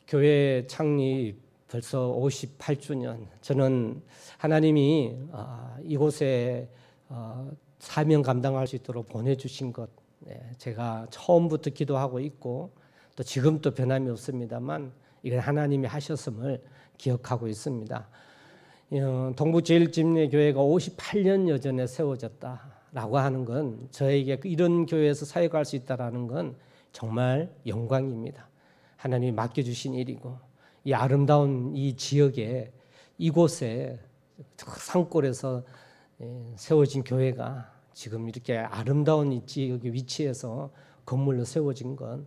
교회 창립 벌써 58주년. 저는 하나님이 이곳에 사명 감당할 수 있도록 보내주신 것, 제가 처음부터 기도하고 있고 또 지금도 변함이 없습니다만 이건 하나님이 하셨음을 기억하고 있습니다. 동부제일집례교회가 58년 여전에 세워졌다라고 하는 건 저에게 이런 교회에서 사역할 수 있다라는 건 정말 영광입니다. 하나님이 맡겨주신 일이고 이 아름다운 이 지역에 이곳에 산골에서 세워진 교회가 지금 이렇게 아름다운 이 지역의 위치에서 건물로 세워진 건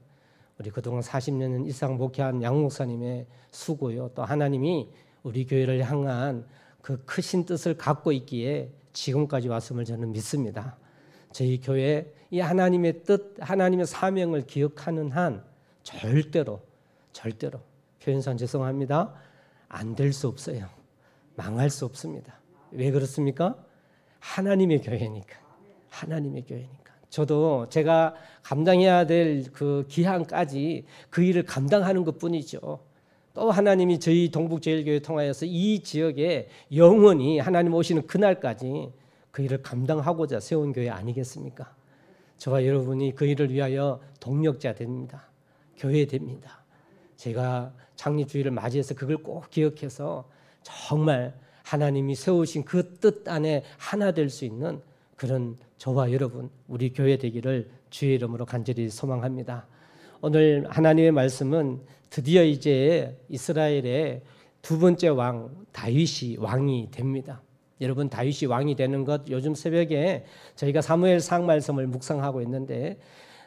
우리 그동안 40년 이상 목회한 양 목사님의 수고요. 또 하나님이 우리 교회를 향한 그 크신 뜻을 갖고 있기에 지금까지 왔음을 저는 믿습니다. 저희 교회 이 하나님의 뜻, 하나님의 사명을 기억하는 한 절대로 표현상 죄송합니다. 안 될 수 없어요. 망할 수 없습니다. 왜 그렇습니까? 하나님의 교회니까. 하나님의 교회니까. 저도 제가 감당해야 될 그 기한까지 그 일을 감당하는 것뿐이죠. 또 하나님이 저희 동북제일교회 통하여서 이 지역에 영원히 하나님 오시는 그날까지 그 일을 감당하고자 세운 교회 아니겠습니까? 저와 여러분이 그 일을 위하여 동력자 됩니다. 교회 됩니다. 제가 창립주의를 맞이해서 그걸 꼭 기억해서 정말 하나님이 세우신 그 뜻 안에 하나 될 수 있는 그런 저와 여러분 우리 교회 되기를 주의 이름으로 간절히 소망합니다. 오늘 하나님의 말씀은 드디어 이제 이스라엘의 두 번째 왕 다윗이 왕이 됩니다. 여러분 다윗이 왕이 되는 것 요즘 새벽에 저희가 사무엘상 말씀을 묵상하고 있는데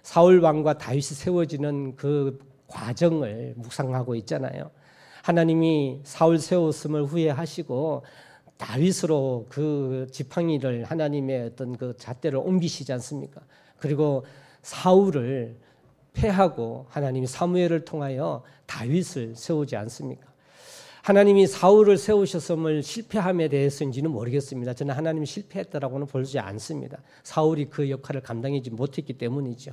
사울 왕과 다윗이 세워지는 그 과정을 묵상하고 있잖아요. 하나님이 사울 세웠음을 후회하시고 다윗으로 그 지팡이를 하나님의 어떤 그 잣대를 옮기시지 않습니까? 그리고 사울을 패하고 하나님이 사무엘을 통하여 다윗을 세우지 않습니까? 하나님이 사울을 세우셨음을 실패함에 대해서인지는 모르겠습니다. 저는 하나님이 실패했다라고는 보지 않습니다. 사울이 그 역할을 감당하지 못했기 때문이죠.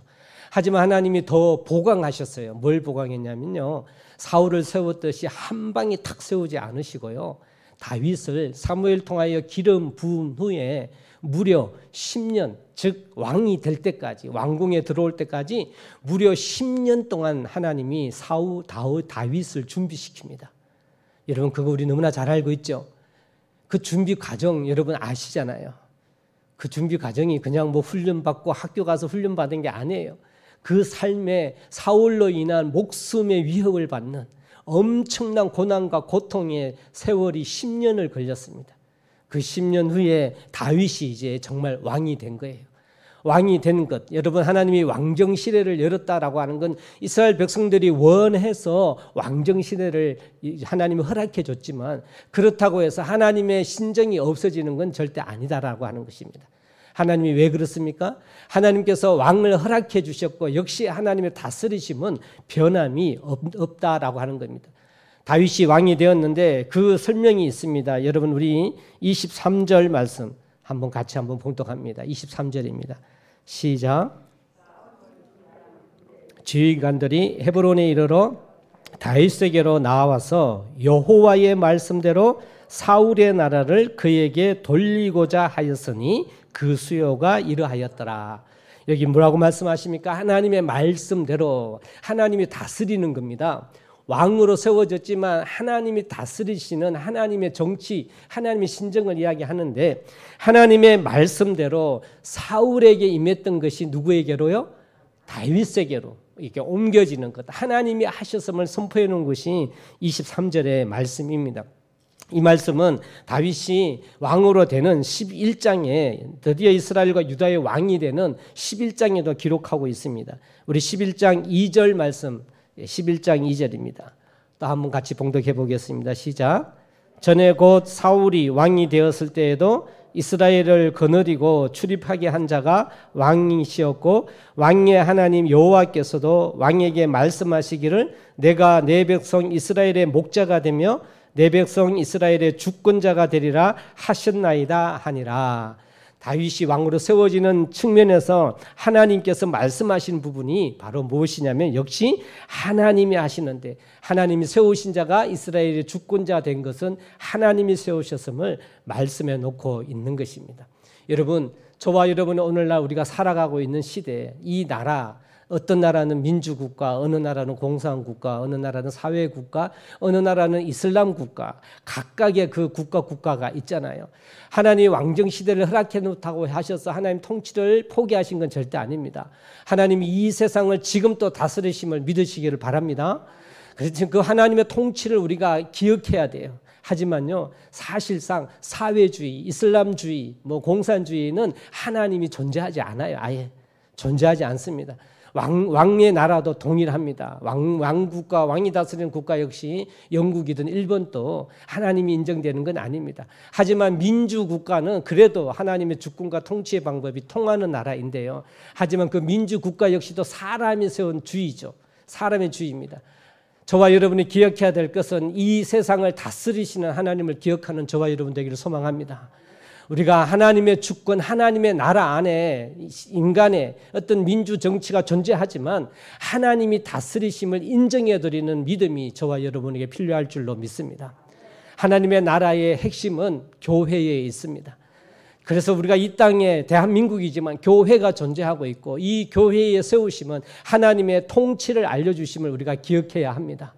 하지만 하나님이 더 보강하셨어요. 뭘 보강했냐면요. 사울을 세웠듯이 한 방에 탁 세우지 않으시고요. 다윗을 사무엘 통하여 기름 부은 후에 무려 10년, 즉 왕이 될 때까지, 왕궁에 들어올 때까지 무려 10년 동안 하나님이 다윗을 준비시킵니다. 여러분 그거 우리 너무나 잘 알고 있죠. 그 준비 과정 여러분 아시잖아요. 그 준비 과정이 그냥 뭐 훈련받고 학교 가서 훈련받은 게 아니에요. 그 삶에 사울로 인한 목숨의 위협을 받는 엄청난 고난과 고통의 세월이 10년을 걸렸습니다. 그 10년 후에 다윗이 이제 정말 왕이 된 거예요. 왕이 된 것. 여러분 하나님이 왕정 시대를 열었다라고 하는 건 이스라엘 백성들이 원해서 왕정 시대를 하나님이 허락해 줬지만 그렇다고 해서 하나님의 신정이 없어지는 건 절대 아니다라고 하는 것입니다. 하나님이 왜 그렇습니까? 하나님께서 왕을 허락해 주셨고 역시 하나님의 다스리심은 변함이 없다라고 하는 겁니다. 다윗이 왕이 되었는데 그 설명이 있습니다. 여러분 우리 23절 말씀 한번 같이 한번 봉독합니다. 23절입니다. 시작. 지휘관들이 헤브론에 이르러 다윗에게로 나와서 여호와의 말씀대로 사울의 나라를 그에게 돌리고자 하였으니 그 수요가 이러하였더라. 여기 뭐라고 말씀하십니까? 하나님의 말씀대로 하나님이 다스리는 겁니다. 왕으로 세워졌지만 하나님이 다스리시는 하나님의 정치, 하나님의 신정을 이야기하는데 하나님의 말씀대로 사울에게 임했던 것이 누구에게로요? 다윗에게로 이렇게 옮겨지는 것. 하나님이 하셨음을 선포해 놓은 것이 23절의 말씀입니다. 이 말씀은 다윗이 왕으로 되는 11장에 드디어 이스라엘과 유다의 왕이 되는 11장에도 기록하고 있습니다. 우리 11장 2절 말씀 11장 2절입니다. 또 한번 같이 봉독해 보겠습니다. 시작. 전에 곧 사울이 왕이 되었을 때에도 이스라엘을 거느리고 출입하게 한 자가 왕이시었고 왕의 하나님 여호와께서도 왕에게 말씀하시기를 내가 내 백성 이스라엘의 목자가 되며 내 백성 이스라엘의 주권자가 되리라 하셨나이다 하니라. 다윗이 왕으로 세워지는 측면에서 하나님께서 말씀하신 부분이 바로 무엇이냐면 역시 하나님이 하시는데, 하나님이 세우신 자가 이스라엘의 주권자 된 것은 하나님이 세우셨음을 말씀해 놓고 있는 것입니다. 여러분, 저와 여러분은 오늘날 우리가 살아가고 있는 시대에 이 나라, 어떤 나라는 민주국가, 어느 나라는 공산국가, 어느 나라는 사회국가, 어느 나라는 이슬람 국가, 각각의 그 국가가 있잖아요. 하나님이 왕정시대를 허락해 놓다고 하셔서 하나님 통치를 포기하신 건 절대 아닙니다. 하나님이 이 세상을 지금 또 다스리심을 믿으시기를 바랍니다. 그래서 그 하나님의 통치를 우리가 기억해야 돼요. 하지만요, 사실상 사회주의, 이슬람주의, 공산주의는 하나님이 존재하지 않아요. 아예 존재하지 않습니다. 왕의 나라도 동일합니다. 왕국과 왕이 다스리는 국가 역시 영국이든 일본도 하나님이 인정되는 건 아닙니다. 하지만 민주국가는 그래도 하나님의 주권과 통치의 방법이 통하는 나라인데요. 하지만 그 민주국가 역시도 사람이 세운 주의죠. 사람의 주의입니다. 저와 여러분이 기억해야 될 것은 이 세상을 다스리시는 하나님을 기억하는 저와 여러분 되기를 소망합니다. 우리가 하나님의 주권, 하나님의 나라 안에 인간의 어떤 민주 정치가 존재하지만 하나님이 다스리심을 인정해드리는 믿음이 저와 여러분에게 필요할 줄로 믿습니다. 하나님의 나라의 핵심은 교회에 있습니다. 그래서 우리가 이 땅에 대한민국이지만 교회가 존재하고 있고, 이 교회의 세우심은 하나님의 통치를 알려주심을 우리가 기억해야 합니다.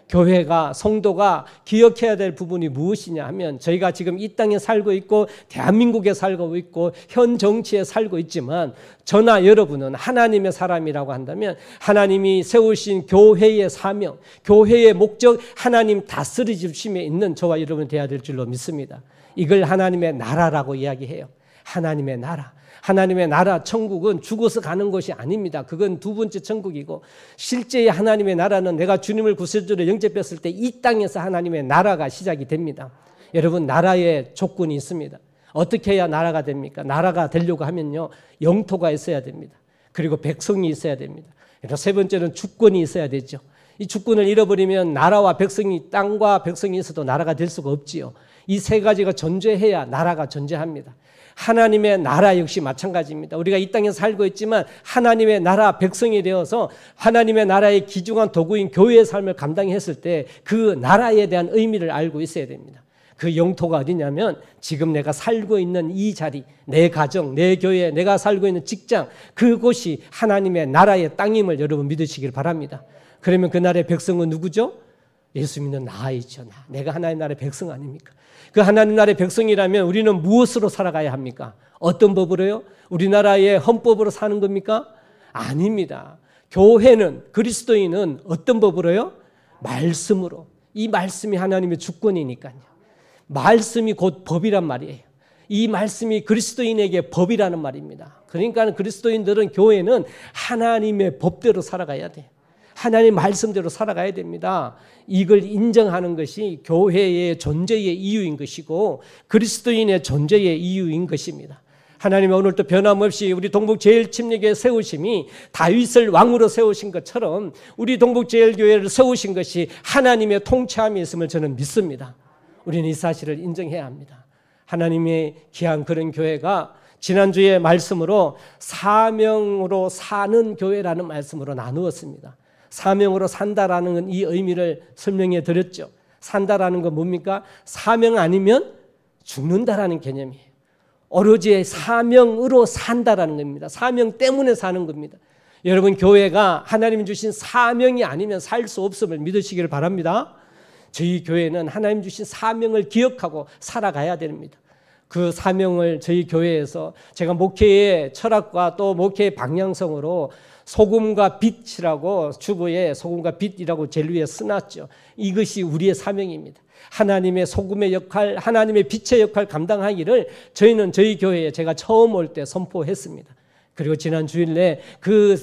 교회가, 성도가 기억해야 될 부분이 무엇이냐 하면, 저희가 지금 이 땅에 살고 있고 대한민국에 살고 있고 현 정치에 살고 있지만 저나 여러분은 하나님의 사람이라고 한다면 하나님이 세우신 교회의 사명, 교회의 목적, 하나님 다스리심에 있는 저와 여러분이 되어야 될 줄로 믿습니다. 이걸 하나님의 나라라고 이야기해요. 하나님의 나라. 하나님의 나라, 천국은 죽어서 가는 것이 아닙니다. 그건 두 번째 천국이고, 실제의 하나님의 나라는 내가 주님을 구세주로 영접했을 때 이 땅에서 하나님의 나라가 시작이 됩니다. 여러분, 나라의 조건이 있습니다. 어떻게 해야 나라가 됩니까? 나라가 되려고 하면요, 영토가 있어야 됩니다. 그리고 백성이 있어야 됩니다. 그리고 세 번째는 주권이 있어야 되죠. 이 주권을 잃어버리면 나라와 백성이, 땅과 백성이 있어도 나라가 될 수가 없지요. 이 세 가지가 존재해야 나라가 존재합니다. 하나님의 나라 역시 마찬가지입니다. 우리가 이 땅에 살고 있지만 하나님의 나라 백성이 되어서 하나님의 나라의 귀중한 도구인 교회의 삶을 감당했을 때 그 나라에 대한 의미를 알고 있어야 됩니다. 그 영토가 어디냐면 지금 내가 살고 있는 이 자리, 내 가정, 내 교회, 내가 살고 있는 직장, 그곳이 하나님의 나라의 땅임을 여러분 믿으시길 바랍니다. 그러면 그 나라의 백성은 누구죠? 예수 믿는 나이죠. 내가 하나님 나라의 백성 아닙니까? 그 하나님 나라의 백성이라면 우리는 무엇으로 살아가야 합니까? 어떤 법으로요? 우리나라의 헌법으로 사는 겁니까? 아닙니다. 교회는, 그리스도인은 어떤 법으로요? 말씀으로. 이 말씀이 하나님의 주권이니까요. 말씀이 곧 법이란 말이에요. 이 말씀이 그리스도인에게 법이라는 말입니다. 그러니까 그리스도인들은, 교회는 하나님의 법대로 살아가야 돼요. 하나님 말씀대로 살아가야 됩니다. 이걸 인정하는 것이 교회의 존재의 이유인 것이고 그리스도인의 존재의 이유인 것입니다. 하나님은 오늘도 변함없이 우리 동북제일침례교회 세우심이 다윗을 왕으로 세우신 것처럼 우리 동북제일교회를 세우신 것이 하나님의 통치함이 있음을 저는 믿습니다. 우리는 이 사실을 인정해야 합니다. 하나님의 귀한 그런 교회가 지난주에 말씀으로 사명으로 사는 교회라는 말씀으로 나누었습니다. 사명으로 산다라는 이 의미를 설명해 드렸죠. 산다라는 건 뭡니까? 사명 아니면 죽는다라는 개념이에요. 오로지 사명으로 산다라는 겁니다. 사명 때문에 사는 겁니다. 여러분, 교회가 하나님 주신 사명이 아니면 살 수 없음을 믿으시기를 바랍니다. 저희 교회는 하나님 주신 사명을 기억하고 살아가야 됩니다. 그 사명을 저희 교회에서 제가 목회의 철학과 또 목회의 방향성으로 소금과 빛이라고 주보에 소금과 빛이라고 제일 위에 써놨죠. 이것이 우리의 사명입니다. 하나님의 소금의 역할, 하나님의 빛의 역할 감당하기를 저희는 저희 교회에 제가 처음 올 때 선포했습니다. 그리고 지난 주일에 그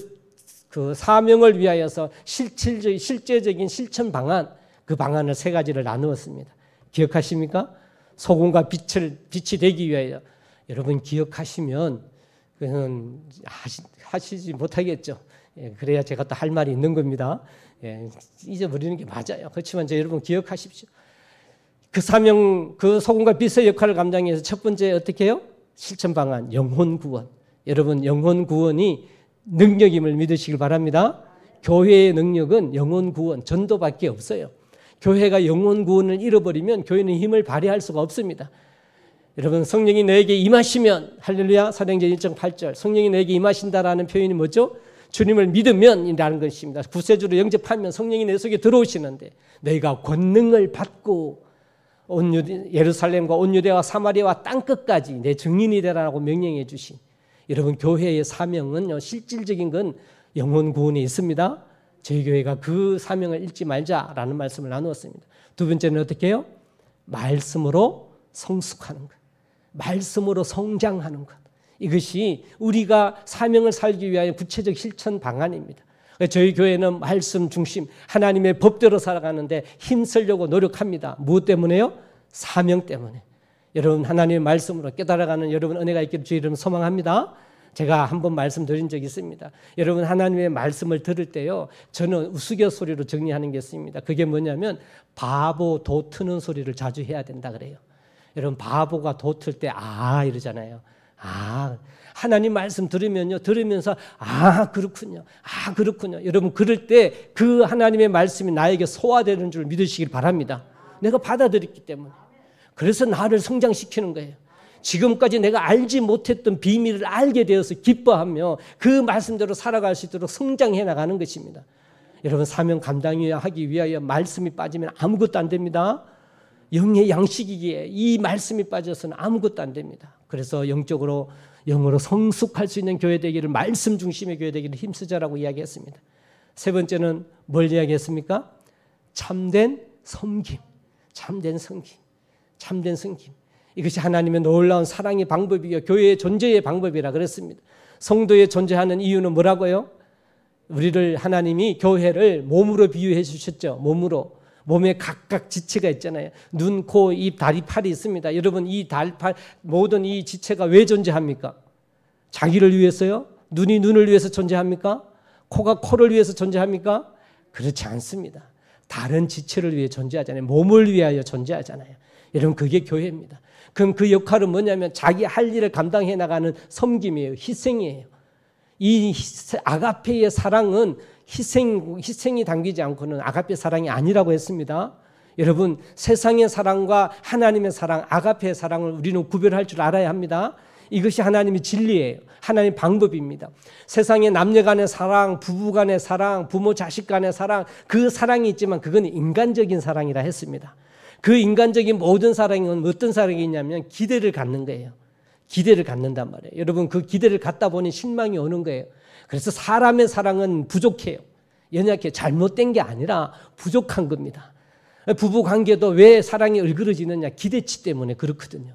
사명을 위하여서 실제적인 실천 방안, 그 방안을 세 가지를 나누었습니다. 기억하십니까? 소금과 빛이 되기 위하여. 여러분 기억하시면 그는 하시지 못하겠죠. 그래야 제가 또 할 말이 있는 겁니다. 잊어버리는 게 맞아요. 그렇지만 여러분 기억하십시오. 그 사명, 그 소금과 빛의 역할을 감당해서 첫 번째 어떻게 해요? 실천 방안 영혼 구원. 여러분 영혼 구원이 능력임을 믿으시길 바랍니다. 교회의 능력은 영혼 구원, 전도밖에 없어요. 교회가 영혼 구원을 잃어버리면 교회는 힘을 발휘할 수가 없습니다. 여러분 성령이 너에게 임하시면 할렐루야 사도행전 1장 8절 성령이 너에게 임하신다라는 표현이 뭐죠? 주님을 믿으면 이라는 것입니다. 구세주로 영접하면 성령이 내 속에 들어오시는데 너희가 권능을 받고 온 예루살렘과 온 유대와 사마리아와 땅끝까지 내 증인이 되라고 명령해 주신 여러분 교회의 사명은 실질적인 건 영혼 구원에 있습니다. 저희 교회가 그 사명을 잊지 말자라는 말씀을 나누었습니다. 두 번째는 어떻게 해요? 말씀으로 성숙하는 것. 말씀으로 성장하는 것. 이것이 우리가 사명을 살기 위하여 구체적 실천 방안입니다. 저희 교회는 말씀 중심 하나님의 법대로 살아가는데 힘쓰려고 노력합니다. 무엇 때문에요? 사명 때문에. 여러분 하나님의 말씀으로 깨달아가는 여러분 은혜가 있기를 주의 이름 소망합니다. 제가 한번 말씀드린 적이 있습니다. 여러분 하나님의 말씀을 들을 때요. 저는 우스갯소리로 정리하는 게 있습니다. 그게 뭐냐면 바보 도 트는 소리를 자주 해야 된다 그래요. 여러분 바보가 도 틀 때 아 이러잖아요. 아 하나님 말씀 들으면요. 들으면서 아 그렇군요. 아 그렇군요. 여러분 그럴 때 그 하나님의 말씀이 나에게 소화되는 줄 믿으시길 바랍니다. 내가 받아들였기 때문에. 그래서 나를 성장시키는 거예요. 지금까지 내가 알지 못했던 비밀을 알게 되어서 기뻐하며 그 말씀대로 살아갈 수 있도록 성장해 나가는 것입니다. 여러분 사명 감당하기 위하여 말씀이 빠지면 아무것도 안 됩니다. 영의 양식이기에 이 말씀이 빠져서는 아무것도 안 됩니다. 그래서 영적으로 영으로 성숙할 수 있는 교회 되기를 말씀 중심의 교회 되기를 힘쓰자라고 이야기했습니다. 세 번째는 뭘 이야기했습니까? 참된 섬김. 참된 섬김. 참된 섬김. 이것이 하나님의 놀라운 사랑의 방법이요 교회의 존재의 방법이라 그랬습니다. 성도의 존재하는 이유는 뭐라고요? 우리를 하나님이 교회를 몸으로 비유해 주셨죠. 몸으로. 몸에 각각 지체가 있잖아요. 눈, 코, 입, 다리, 팔이 있습니다. 여러분 이 다리, 팔 모든 이 지체가 왜 존재합니까? 자기를 위해서요? 눈이 눈을 위해서 존재합니까? 코가 코를 위해서 존재합니까? 그렇지 않습니다. 다른 지체를 위해 존재하잖아요. 몸을 위하여 존재하잖아요. 여러분 그게 교회입니다. 그럼 그 역할은 뭐냐면 자기 할 일을 감당해 나가는 섬김이에요. 희생이에요. 이 아가페의 사랑은 희생이 담기지 않고는 아가페 사랑이 아니라고 했습니다. 여러분 세상의 사랑과 하나님의 사랑, 아가페의 사랑을 우리는 구별할 줄 알아야 합니다. 이것이 하나님의 진리예요. 하나님의 방법입니다. 세상의 남녀 간의 사랑, 부부 간의 사랑, 부모 자식 간의 사랑, 그 사랑이 있지만 그건 인간적인 사랑이라 했습니다. 그 인간적인 모든 사랑은 어떤 사랑이 있냐면 기대를 갖는 거예요. 기대를 갖는단 말이에요. 여러분 그 기대를 갖다 보니 실망이 오는 거예요. 그래서 사람의 사랑은 부족해요. 연약해. 잘못된 게 아니라 부족한 겁니다. 부부 관계도 왜 사랑이 얼그러지느냐? 기대치 때문에 그렇거든요.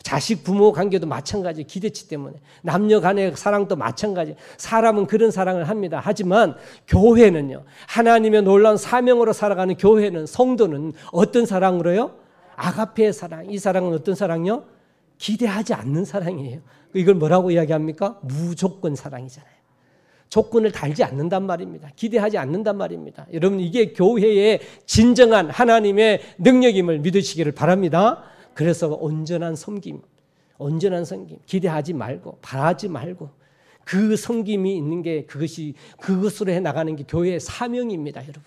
자식 부모 관계도 마찬가지 기대치 때문에. 남녀 간의 사랑도 마찬가지. 사람은 그런 사랑을 합니다. 하지만 교회는요. 하나님의 놀라운 사명으로 살아가는 교회는 성도는 어떤 사랑으로요? 아가페의 사랑. 이 사랑은 어떤 사랑이요? 기대하지 않는 사랑이에요. 이걸 뭐라고 이야기합니까? 무조건 사랑이잖아요. 조건을 달지 않는단 말입니다. 기대하지 않는단 말입니다. 여러분 이게 교회의 진정한 하나님의 능력임을 믿으시기를 바랍니다. 그래서 온전한 섬김, 기대하지 말고 바라지 말고 그 섬김이 있는 게 그것으로 해 나가는 게 교회의 사명입니다, 여러분.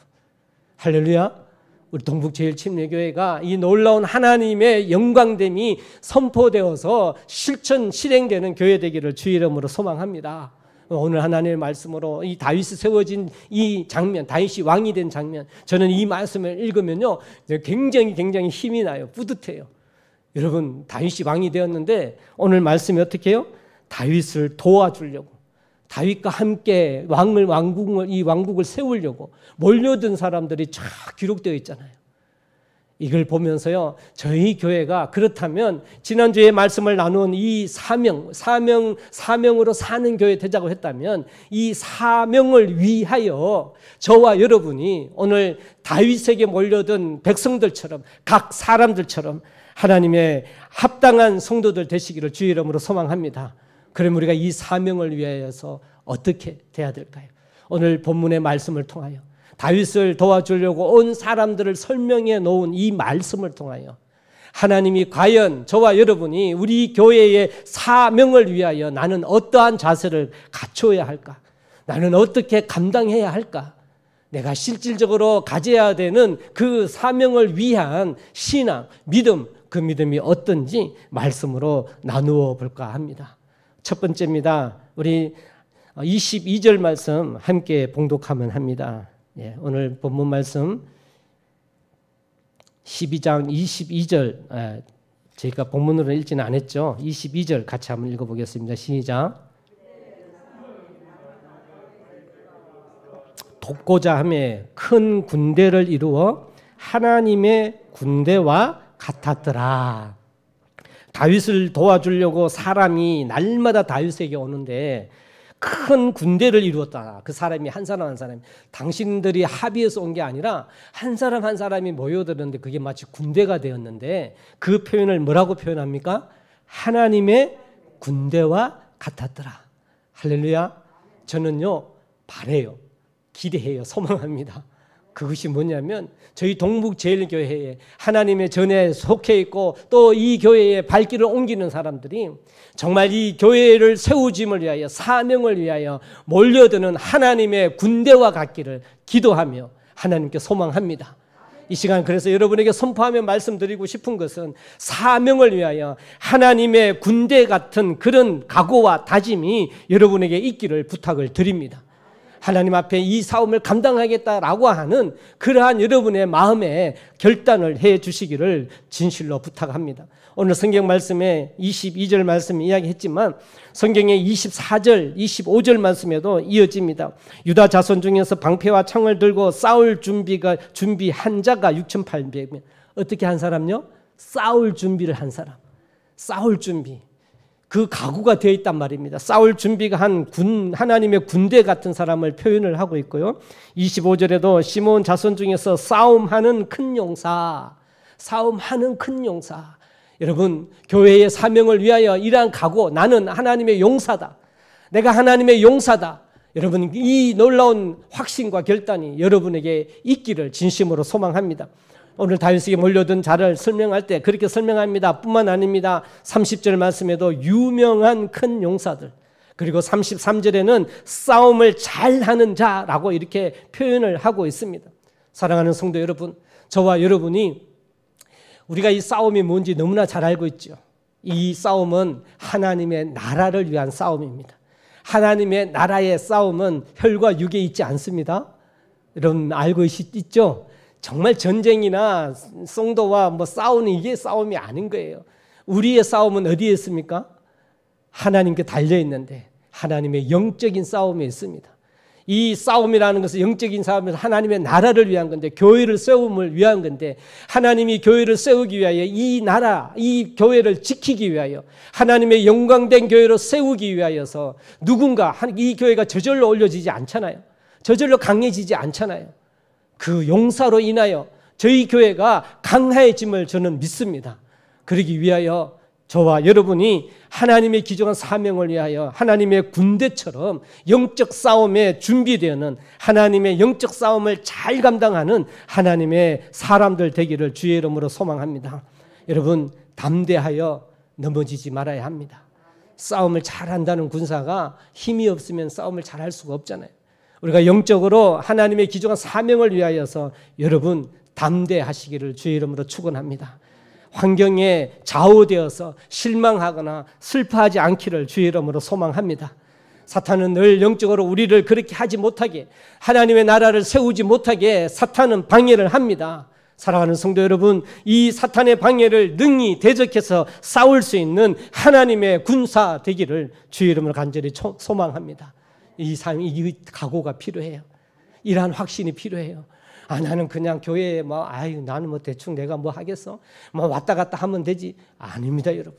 할렐루야. 우리 동북제일침례교회가 이 놀라운 하나님의 영광됨이 선포되어서 실행되는 교회 되기를 주의 이름으로 소망합니다. 오늘 하나님의 말씀으로 이 다윗이 세워진 이 장면, 다윗이 왕이 된 장면, 저는 이 말씀을 읽으면요 굉장히 힘이 나요. 뿌듯해요. 여러분 다윗이 왕이 되었는데 오늘 말씀이 어떻게 해요? 다윗을 도와주려고, 다윗과 함께 이 왕국을 세우려고 몰려든 사람들이 쫙 기록되어 있잖아요. 이걸 보면서요 저희 교회가 그렇다면 지난주에 말씀을 나눈 이 사명으로 사는 교회 되자고 했다면 이 사명을 위하여 저와 여러분이 오늘 다윗에게 몰려든 백성들처럼 각 사람들처럼 하나님의 합당한 성도들 되시기를 주의 이름으로 소망합니다. 그럼 우리가 이 사명을 위하여서 어떻게 돼야 될까요? 오늘 본문의 말씀을 통하여 다윗을 도와주려고 온 사람들을 설명해 놓은 이 말씀을 통하여 하나님이 과연 저와 여러분이 우리 교회의 사명을 위하여 나는 어떠한 자세를 갖춰야 할까? 나는 어떻게 감당해야 할까? 내가 실질적으로 가져야 되는 그 사명을 위한 신앙, 믿음, 그 믿음이 어떤지 말씀으로 나누어 볼까 합니다. 첫 번째입니다. 우리 22절 말씀 함께 봉독하면 합니다. 오늘 본문 말씀 12장 22절, 저희가 본문으로 읽지는 않았죠. 22절 같이 한번 읽어보겠습니다. 시작. 돕고자 하며 큰 군대를 이루어 하나님의 군대와 같았더라. 다윗을 도와주려고 사람이 날마다 다윗에게 오는데 큰 군대를 이루었다. 그 사람이 한 사람 한 사람이, 당신들이 합의해서 온 게 아니라 한 사람 한 사람이 모여들었는데 그게 마치 군대가 되었는데 그 표현을 뭐라고 표현합니까? 하나님의 군대와 같았더라. 할렐루야. 저는요 바래요, 기대해요, 소망합니다. 그것이 뭐냐면 저희 동북제일교회에 하나님의 전에 속해 있고 또 이 교회의 발길을 옮기는 사람들이 정말 이 교회를 세우짐을 위하여 사명을 위하여 몰려드는 하나님의 군대와 같기를 기도하며 하나님께 소망합니다. 이 시간 그래서 여러분에게 선포하며 말씀드리고 싶은 것은 사명을 위하여 하나님의 군대 같은 그런 각오와 다짐이 여러분에게 있기를 부탁을 드립니다. 하나님 앞에 이 싸움을 감당하겠다라고 하는 그러한 여러분의 마음에 결단을 해 주시기를 진실로 부탁합니다. 오늘 성경 말씀에 22절 말씀 이야기했지만 성경의 24절, 25절 말씀에도 이어집니다. 유다 자손 중에서 방패와 창을 들고 싸울 준비한 자가 6,800명. 어떻게 한 사람요? 싸울 준비를 한 사람. 싸울 준비. 그 각오가 되어 있단 말입니다. 싸울 준비가 한 하나님의 군대 같은 사람을 표현을 하고 있고요. 25절에도 시몬 자손 중에서 싸움하는 큰 용사, 싸움하는 큰 용사. 여러분, 교회의 사명을 위하여 이러한 각오, 나는 하나님의 용사다. 내가 하나님의 용사다. 여러분, 이 놀라운 확신과 결단이 여러분에게 있기를 진심으로 소망합니다. 오늘 다윗에게 몰려든 자를 설명할 때 그렇게 설명합니다. 뿐만 아닙니다. 30절 말씀에도 유명한 큰 용사들, 그리고 33절에는 싸움을 잘하는 자라고 이렇게 표현을 하고 있습니다. 사랑하는 성도 여러분, 저와 여러분이 우리가 이 싸움이 뭔지 너무나 잘 알고 있죠. 이 싸움은 하나님의 나라를 위한 싸움입니다. 하나님의 나라의 싸움은 혈과 육에 있지 않습니다. 여러분 알고 있죠? 정말 전쟁이나 성도와 싸우는 이게 싸움이 아닌 거예요. 우리의 싸움은 어디에 있습니까? 하나님께 달려있는데 하나님의 영적인 싸움에 있습니다. 이 싸움이라는 것은 영적인 싸움에서 하나님의 나라를 위한 건데, 교회를 세움을 위한 건데, 하나님이 교회를 세우기 위하여 이 나라, 이 교회를 지키기 위하여 하나님의 영광된 교회로 세우기 위하여서 누군가, 이 교회가 저절로 올려지지 않잖아요. 저절로 강해지지 않잖아요. 그 용사로 인하여 저희 교회가 강해짐을 저는 믿습니다. 그러기 위하여 저와 여러분이 하나님의 기정한 사명을 위하여 하나님의 군대처럼 영적 싸움에 준비되는, 하나님의 영적 싸움을 잘 감당하는 하나님의 사람들 되기를 주의 이름으로 소망합니다. 여러분, 담대하여 넘어지지 말아야 합니다. 싸움을 잘한다는 군사가 힘이 없으면 싸움을 잘할 수가 없잖아요. 우리가 영적으로 하나님의 기정한 사명을 위하여서 여러분 담대하시기를 주의 이름으로 축원합니다. 환경에 좌우되어서 실망하거나 슬퍼하지 않기를 주의 이름으로 소망합니다. 사탄은 늘 영적으로 우리를 그렇게 하지 못하게, 하나님의 나라를 세우지 못하게 사탄은 방해를 합니다. 사랑하는 성도 여러분, 이 사탄의 방해를 능히 대적해서 싸울 수 있는 하나님의 군사 되기를 주의 이름으로 간절히 소망합니다. 이 각오가 필요해요. 이러한 확신이 필요해요. 나는 그냥 교회에 나는 대충 내가 하겠어? 왔다 갔다 하면 되지. 아닙니다, 여러분.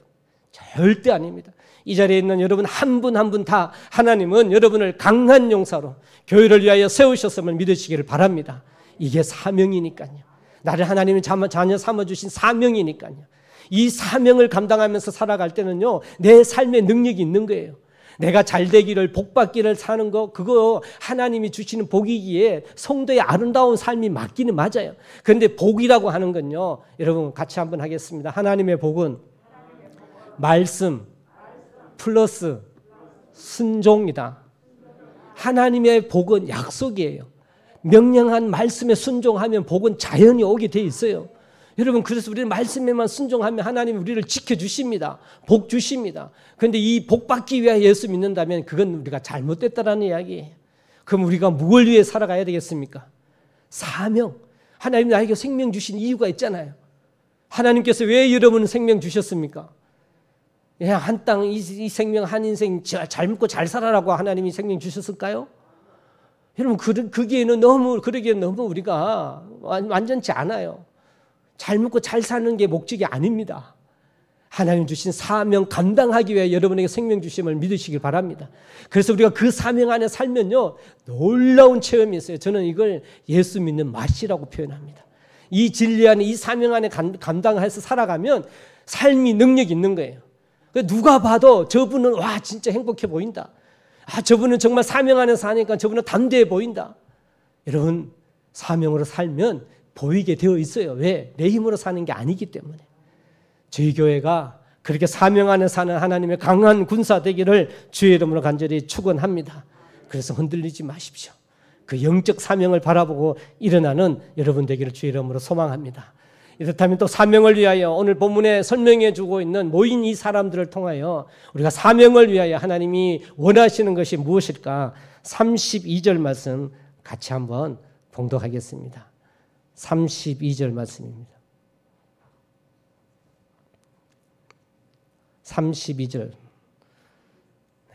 절대 아닙니다. 이 자리에 있는 여러분 한 분 한 분 다 하나님은 여러분을 강한 용사로 교회를 위하여 세우셨음을 믿으시기를 바랍니다. 이게 사명이니까요. 나를 하나님이 자녀 삼아주신 사명이니까요. 이 사명을 감당하면서 살아갈 때는요, 내 삶에 능력이 있는 거예요. 내가 잘 되기를, 복 받기를 사는 거, 그거 하나님이 주시는 복이기에 성도의 아름다운 삶이 맞기는 맞아요. 그런데 복이라고 하는 건요, 여러분 같이 한번 하겠습니다. 하나님의 복은 말씀 플러스 순종이다. 하나님의 복은 약속이에요. 명령한 말씀에 순종하면 복은 자연히 오게 돼 있어요. 여러분, 그래서 우리는 말씀에만 순종하면 하나님이 우리를 지켜주십니다. 복 주십니다. 그런데 이 복 받기 위해 예수 믿는다면 그건 우리가 잘못됐다라는 이야기예요. 그럼 우리가 뭘 위해 살아가야 되겠습니까? 사명. 하나님 나에게 생명 주신 이유가 있잖아요. 하나님께서 왜 여러분 생명 주셨습니까? 그냥 한 땅, 이 생명, 한 인생 잘 먹고 잘 살아라고 하나님이 생명 주셨을까요? 여러분, 그러기에는 너무 우리가 완전치 않아요. 잘 먹고 잘 사는 게 목적이 아닙니다. 하나님 주신 사명 감당하기 위해 여러분에게 생명 주심을 믿으시길 바랍니다. 그래서 우리가 그 사명 안에 살면요, 놀라운 체험이 있어요. 저는 이걸 예수 믿는 맛이라고 표현합니다. 이 진리 안에, 이 사명 안에 감당해서 살아가면 삶이 능력이 있는 거예요. 누가 봐도 저분은 와 진짜 행복해 보인다. 아, 저분은 정말 사명 안에 사니까 저분은 담대해 보인다. 여러분, 사명으로 살면 보이게 되어 있어요. 왜? 내 힘으로 사는 게 아니기 때문에. 저희 교회가 그렇게 사명 안에 사는 하나님의 강한 군사 되기를 주의 이름으로 간절히 축원합니다. 그래서 흔들리지 마십시오. 그 영적 사명을 바라보고 일어나는 여러분 되기를 주의 이름으로 소망합니다. 이렇다면 또 사명을 위하여 오늘 본문에 설명해 주고 있는 모인 이 사람들을 통하여 우리가 사명을 위하여 하나님이 원하시는 것이 무엇일까? 32절 말씀 같이 한번 봉독하겠습니다. 32절 말씀입니다. 32절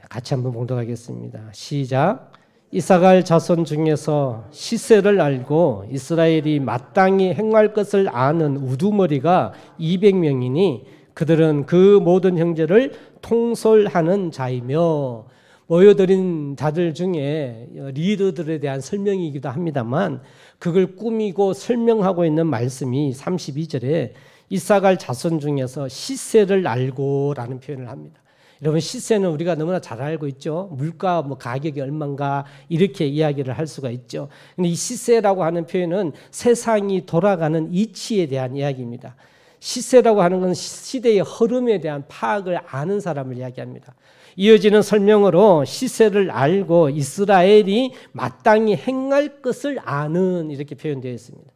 같이 한번 봉독하겠습니다. 시작. 이사갈 자손 중에서 시세를 알고 이스라엘이 마땅히 행할 것을 아는 우두머리가 200명이니 그들은 그 모든 형제를 통솔하는 자이며, 모여들인 자들 중에 리더들에 대한 설명이기도 합니다만 그걸 꾸미고 설명하고 있는 말씀이 32절에 이사갈 자손 중에서 시세를 알고라는 표현을 합니다. 여러분, 시세는 우리가 너무나 잘 알고 있죠. 물가 가격이 얼마인가 이렇게 이야기를 할 수가 있죠. 근데 이 시세라고 하는 표현은 세상이 돌아가는 이치에 대한 이야기입니다. 시세라고 하는 건 시대의 흐름에 대한 파악을 아는 사람을 이야기합니다. 이어지는 설명으로 시세를 알고 이스라엘이 마땅히 행할 것을 아는, 이렇게 표현되어 있습니다.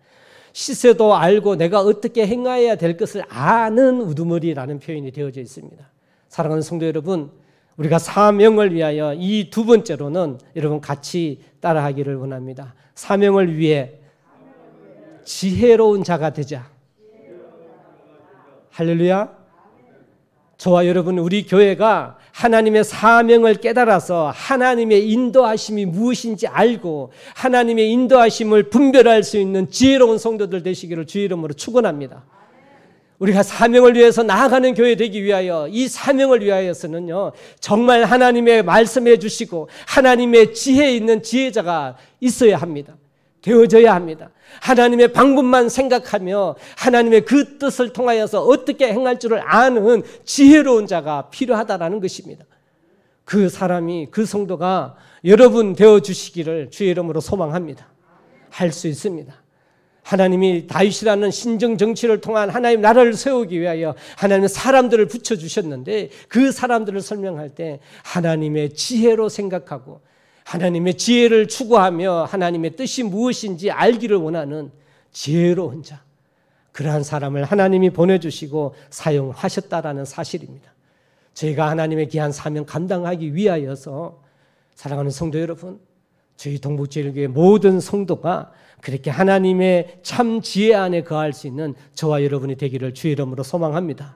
시세도 알고 내가 어떻게 행해야 될 것을 아는 우두머리라는 표현이 되어져 있습니다. 사랑하는 성도 여러분, 우리가 사명을 위하여 이 두 번째로는 여러분 같이 따라하기를 원합니다. 사명을 위해 지혜로운 자가 되자. 할렐루야. 저와 여러분, 우리 교회가 하나님의 사명을 깨달아서 하나님의 인도하심이 무엇인지 알고 하나님의 인도하심을 분별할 수 있는 지혜로운 성도들 되시기를 주의 이름으로 축원합니다. 우리가 사명을 위해서 나아가는 교회 되기 위하여, 이 사명을 위하여서는요, 정말 하나님의 말씀해 주시고 하나님의 지혜에 있는 지혜자가 있어야 합니다. 되어져야 합니다. 하나님의 방법만 생각하며 하나님의 그 뜻을 통하여서 어떻게 행할 줄을 아는 지혜로운 자가 필요하다라는 것입니다. 그 사람이, 그 성도가 여러분 되어주시기를 주의 이름으로 소망합니다. 할 수 있습니다. 하나님이 다윗이라는 신정 정치를 통한 하나님 나라를 세우기 위하여 하나님의 사람들을 붙여주셨는데, 그 사람들을 설명할 때 하나님의 지혜로 생각하고 하나님의 지혜를 추구하며 하나님의 뜻이 무엇인지 알기를 원하는 지혜로운 자, 그러한 사람을 하나님이 보내주시고 사용하셨다라는 사실입니다. 저희가 하나님의 귀한 사명 감당하기 위하여서, 사랑하는 성도 여러분, 저희 동북제일교회 모든 성도가 그렇게 하나님의 참 지혜 안에 거할 수 있는 저와 여러분이 되기를 주의 이름으로 소망합니다.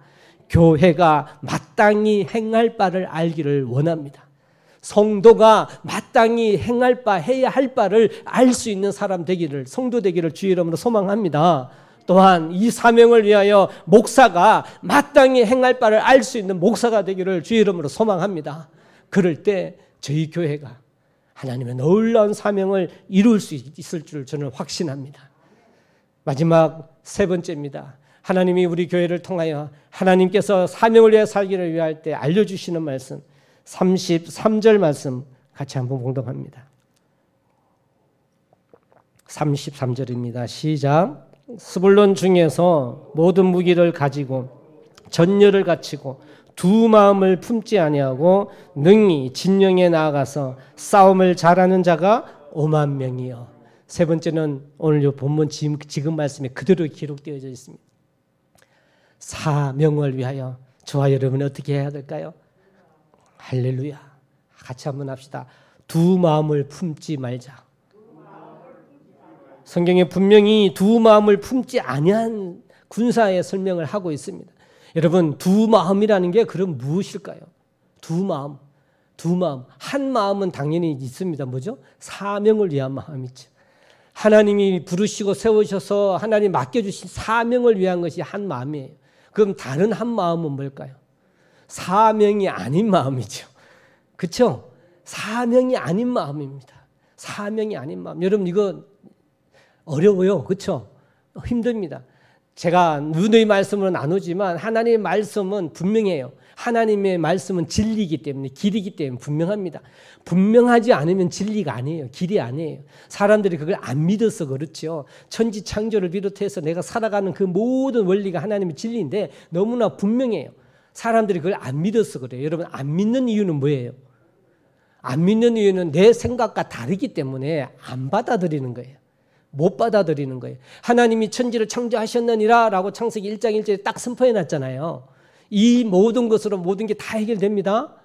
교회가 마땅히 행할 바를 알기를 원합니다. 성도가 마땅히 행할 바, 해야 할 바를 알 수 있는 사람 되기를, 성도 되기를 주의 이름으로 소망합니다. 또한 이 사명을 위하여 목사가 마땅히 행할 바를 알 수 있는 목사가 되기를 주의 이름으로 소망합니다. 그럴 때 저희 교회가 하나님의 놀라운 사명을 이룰 수 있을 줄 저는 확신합니다. 마지막 세 번째입니다. 하나님이 우리 교회를 통하여 하나님께서 사명을 위해 살기를 위할 때 알려주시는 말씀, 33절 말씀 같이 한번 봉독합니다. 33절입니다. 시작. 스불론 중에서 모든 무기를 가지고 전열을 갖추고 두 마음을 품지 아니하고 능히 진영에 나아가서 싸움을 잘하는 자가 5만 명이요. 세 번째는 오늘 이 본문 지금 말씀에 그대로 기록되어져 있습니다. 사명을 위하여 저와 여러분은 어떻게 해야 될까요? 할렐루야. 같이 한번 합시다. 두 마음을 품지 말자. 성경에 분명히 두 마음을 품지 아니한 군사의 설명을 하고 있습니다. 여러분, 두 마음이라는 게 그럼 무엇일까요? 두 마음. 한 마음은 당연히 있습니다. 뭐죠? 사명을 위한 마음이죠. 하나님이 부르시고 세우셔서 하나님 맡겨주신 사명을 위한 것이 한 마음이에요. 그럼 다른 한 마음은 뭘까요? 사명이 아닌 마음이죠. 그렇죠? 사명이 아닌 마음입니다. 사명이 아닌 마음. 여러분 이거 어려워요. 그렇죠? 힘듭니다. 제가 누누이 말씀을 나누지만 하나님의 말씀은 분명해요. 하나님의 말씀은 진리이기 때문에 길이기 때문에 분명합니다. 분명하지 않으면 진리가 아니에요. 길이 아니에요. 사람들이 그걸 안 믿어서 그렇죠. 천지 창조를 비롯해서 내가 살아가는 그 모든 원리가 하나님의 진리인데 너무나 분명해요. 사람들이 그걸 안 믿어서 그래요. 여러분 안 믿는 이유는 뭐예요? 안 믿는 이유는 내 생각과 다르기 때문에 안 받아들이는 거예요. 못 받아들이는 거예요. 하나님이 천지를 창조하셨느니라 라고 창세기 1장 1절에 딱 선포해 놨잖아요. 이 모든 것으로 모든 게 다 해결됩니다.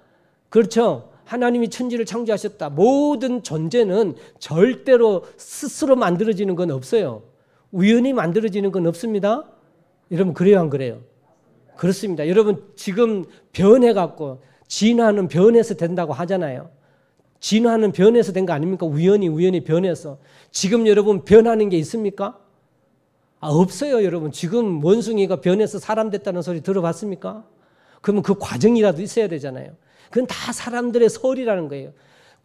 그렇죠? 하나님이 천지를 창조하셨다. 모든 존재는 절대로 스스로 만들어지는 건 없어요. 우연히 만들어지는 건 없습니다. 여러분 그래요 안 그래요? 그렇습니다. 여러분 지금 변해갖고 진화는 변해서 된다고 하잖아요. 진화는 변해서 된 거 아닙니까? 우연히 변해서. 지금 여러분 변하는 게 있습니까? 없어요, 여러분. 지금 원숭이가 변해서 사람 됐다는 소리 들어봤습니까? 그러면 그 과정이라도 있어야 되잖아요. 그건 다 사람들의 설이라는 거예요.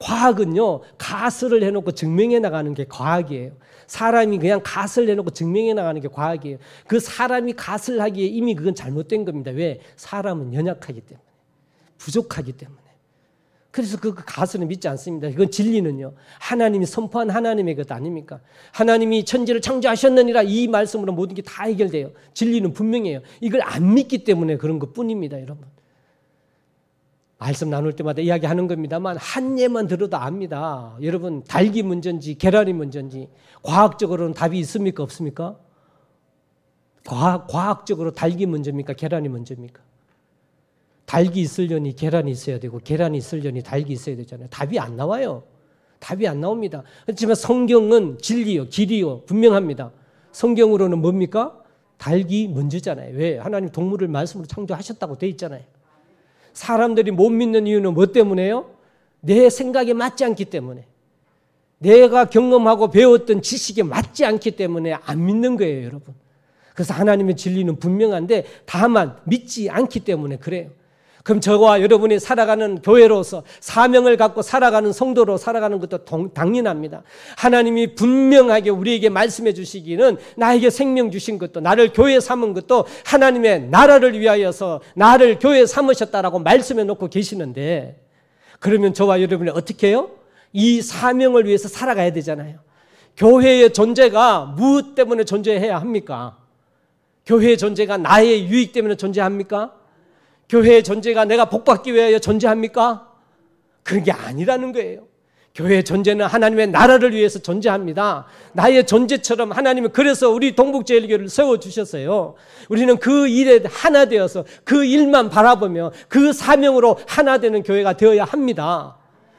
과학은요, 가설을 해놓고 증명해 나가는 게 과학이에요. 사람이 그냥 가설을 해놓고 증명해 나가는 게 과학이에요. 그 사람이 가설하기에 이미 그건 잘못된 겁니다. 왜? 사람은 연약하기 때문에. 부족하기 때문에. 그래서 그 가설은 믿지 않습니다. 이건 진리는요. 하나님이 선포한 하나님의 것 아닙니까? 하나님이 천지를 창조하셨느니라 이 말씀으로 모든 게 다 해결돼요. 진리는 분명해요. 이걸 안 믿기 때문에 그런 것뿐입니다, 여러분. 말씀 나눌 때마다 이야기하는 겁니다만 한 예만 들어도 압니다. 여러분 닭이 문제인지 계란이 문제인지 과학적으로는 답이 있습니까? 없습니까? 과학적으로 닭이 문제입니까? 계란이 문제입니까? 닭이 있으려니 계란이 있어야 되고 계란이 있으려니 닭이 있어야 되잖아요. 답이 안 나와요. 답이 안 나옵니다. 그렇지만 성경은 진리요, 길이요 분명합니다. 성경으로는 뭡니까? 닭이 먼저잖아요. 왜? 하나님 동물을 말씀으로 창조하셨다고 돼 있잖아요. 사람들이 못 믿는 이유는 뭐 때문에요? 내 생각에 맞지 않기 때문에. 내가 경험하고 배웠던 지식에 맞지 않기 때문에 안 믿는 거예요, 여러분. 그래서 하나님의 진리는 분명한데 다만 믿지 않기 때문에 그래요. 그럼 저와 여러분이 살아가는 교회로서 사명을 갖고 살아가는 성도로 살아가는 것도 당연합니다. 하나님이 분명하게 우리에게 말씀해 주시기는 나에게 생명 주신 것도 나를 교회 삼은 것도 하나님의 나라를 위하여서 나를 교회 삼으셨다라고 말씀해 놓고 계시는데 그러면 저와 여러분이 어떻게 해요? 이 사명을 위해서 살아가야 되잖아요. 교회의 존재가 무엇 때문에 존재해야 합니까? 교회의 존재가 나의 유익 때문에 존재합니까? 교회의 존재가 내가 복받기 위하여 존재합니까? 그런 게 아니라는 거예요. 교회의 존재는 하나님의 나라를 위해서 존재합니다. 나의 존재처럼 하나님은 그래서 우리 동북제일교회를 세워주셨어요. 우리는 그 일에 하나 되어서 그 일만 바라보며 그 사명으로 하나 되는 교회가 되어야 합니다.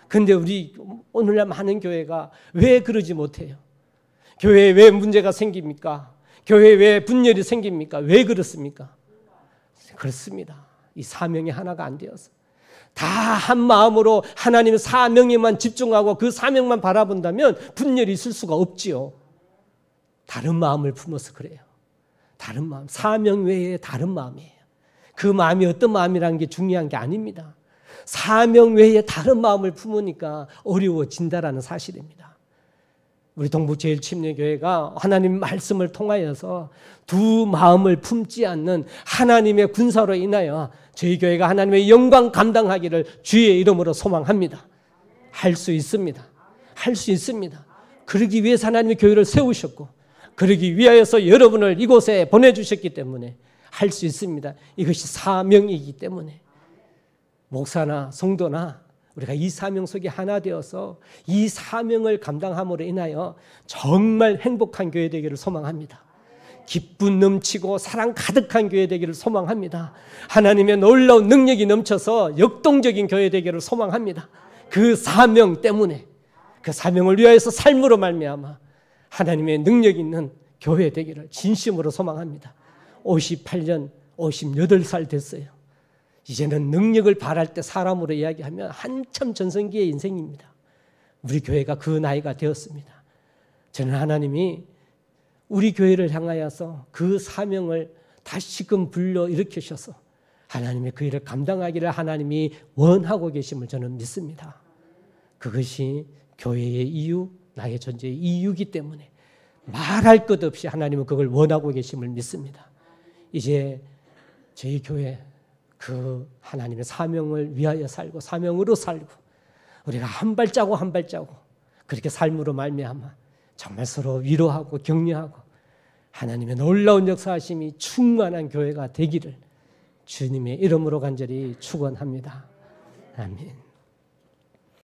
그런데 우리 오늘날 많은 교회가 왜 그러지 못해요? 교회에 왜 문제가 생깁니까? 교회에 왜 분열이 생깁니까? 왜 그렇습니까? 그렇습니다. 이 사명이 하나가 안 되어서 다 한 마음으로 하나님의 사명에만 집중하고 그 사명만 바라본다면 분열이 있을 수가 없지요. 다른 마음을 품어서 그래요. 다른 마음, 사명 외에 다른 마음이에요. 그 마음이 어떤 마음이라는 게 중요한 게 아닙니다. 사명 외에 다른 마음을 품으니까 어려워진다라는 사실입니다. 우리 동북제일침례교회가 하나님 말씀을 통하여서 두 마음을 품지 않는 하나님의 군사로 인하여 저희 교회가 하나님의 영광 감당하기를 주의 이름으로 소망합니다. 할 수 있습니다. 할 수 있습니다. 그러기 위해서 하나님의 교회를 세우셨고 그러기 위하여서 여러분을 이곳에 보내주셨기 때문에 할 수 있습니다. 이것이 사명이기 때문에 목사나 성도나 우리가 이 사명 속에 하나 되어서 이 사명을 감당함으로 인하여 정말 행복한 교회 되기를 소망합니다. 기쁨 넘치고 사랑 가득한 교회 되기를 소망합니다. 하나님의 놀라운 능력이 넘쳐서 역동적인 교회 되기를 소망합니다. 그 사명 때문에 그 사명을 위하여서 삶으로 말미암아 하나님의 능력 있는 교회 되기를 진심으로 소망합니다. 58년 58살 됐어요. 이제는 능력을 바랄 때 사람으로 이야기하면 한참 전성기의 인생입니다. 우리 교회가 그 나이가 되었습니다. 저는 하나님이 우리 교회를 향하여서 그 사명을 다시금 불러일으키셔서 하나님의 그 일을 감당하기를 하나님이 원하고 계심을 저는 믿습니다. 그것이 교회의 이유, 나의 존재의 이유이기 때문에 말할 것 없이 하나님은 그걸 원하고 계심을 믿습니다. 이제 저희 교회 그 하나님의 사명을 위하여 살고 사명으로 살고 우리가 한 발자국 한 발자국 그렇게 삶으로 말미암아 정말 서로 위로하고 격려하고 하나님의 놀라운 역사하심이 충만한 교회가 되기를 주님의 이름으로 간절히 축원합니다. 아멘.